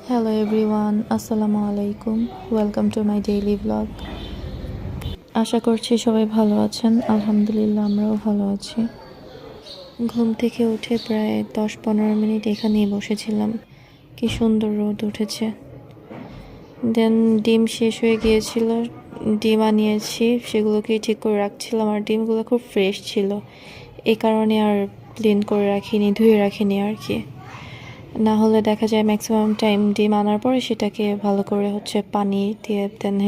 Hello everyone, Assalamu alaikum. Welcome to my daily vlog. আশা করছি সবাই ভালো আছেন। আলহামদুলিল্লাহ আমরাও ভালো আছি। ঘুম থেকে উঠে প্রায় 10-15 মিনিট এখানেই বসেছিলাম। কি সুন্দর রোদ উঠেছে। দেন ডিম শেষ হয়ে গিয়েছিল, ডিম আনিয়েছি, সেগুলোকে ঠিক করে রাখছিলাম। আর ডিমগুলো খুব ফ্রেশ ছিল, এই কারণে আর ক্লিন করে রাখিনি, ধুয়ে রাখিনি আর কি। না হলে দেখা যায় ম্যাক্সিমাম টাইম ডিম আনার পরে সেটাকে ভালো করে পানি দিয়ে দেন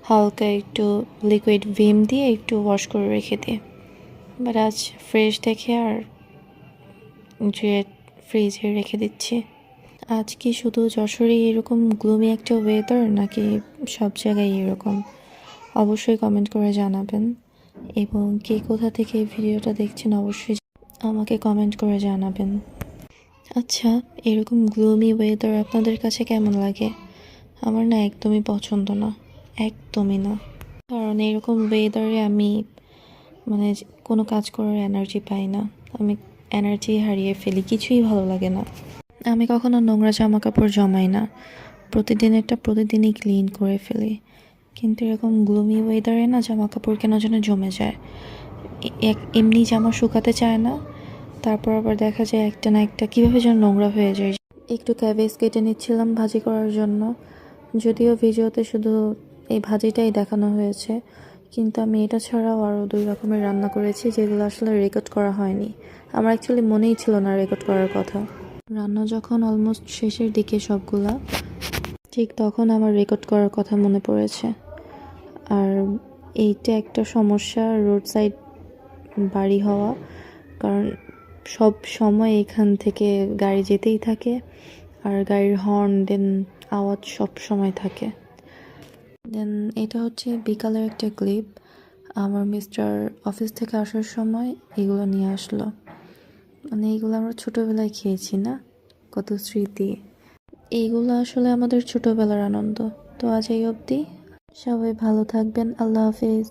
হালকা একটু লিকুইড ভিম দিয়ে একটু ওয়াশ করে রেখে দিই। বাট আজ ফ্রেশ দেখে আর ধুয়ে ফ্রিজে রেখে দিচ্ছি। আজ কি শুধু যশোরে এরকম গ্লুমি একটা ওয়েদার, নাকি সব জায়গায় এরকম? অবশ্যই কমেন্ট করে জানাবেন। এবং কে কোথা থেকে এই ভিডিওটা দেখছেন অবশ্যই আমাকে কমেন্ট করে জানাবেন। আচ্ছা, এরকম গ্লুমি ওয়েদার আপনাদের কাছে কেমন লাগে? আমার না একদমই পছন্দ না, একদমই না। কারণ এরকম ওয়েদারে আমি কোনো কাজ করার এনার্জি পাই না। আমি এনার্জি হারিয়ে ফেলি, কিছুই ভালো লাগে না। আমি কখনো নোংরা জামা কাপড় জমাই না, প্রতিদিনেরটা প্রতিদিনই ক্লিন করে ফেলি। কিন্তু এরকম গ্লুমি ওয়েদারে না জামা কাপড় কেন যেন জমে যায়। এমনি জামা শুকাতে চায় না, তারপর আবার দেখা যায় একটা না একটা কীভাবে যেন নোংরা হয়ে যায়। একটু ক্যাবেজ কেটে নিচ্ছিলাম ভাজি করার জন্য। যদিও ভিডিওতে শুধু এই ভাজিটাই দেখানো হয়েছে, কিন্তু আমি এটা ছাড়াও আরও 2 রকমের রান্না করেছি, যেগুলো আসলে রেকর্ড করা হয়নি। আমার অ্যাকচুয়ালি মনেই ছিল না রেকর্ড করার কথা। রান্না যখন অলমোস্ট শেষের দিকে সবগুলা, ঠিক তখন আমার রেকর্ড করার কথা মনে পড়েছে। আর এইটা একটা সমস্যা, রোড সাইড বাড়ি হওয়া, কারণ সব সময় এখান থেকে গাড়ি যেতেই থাকে, আর গাড়ির হর্ন দেন আওয়াজ সব সময় থাকে। দেন এটা বিকালের একটা ক্লিপ। আমার মিস্টার অফিস থেকে আসার সময় এগুলো নিয়ে আসলো। এইগুলো আমরা ছোটোবেলায় খেয়েছি না, কত স্মৃতি। এইগুলো আসলে আমাদের ছোটোবেলার আনন্দ। তো আজ এই অবধি, সবাই ভালো থাকবেন। আল্লাহ হাফিজ।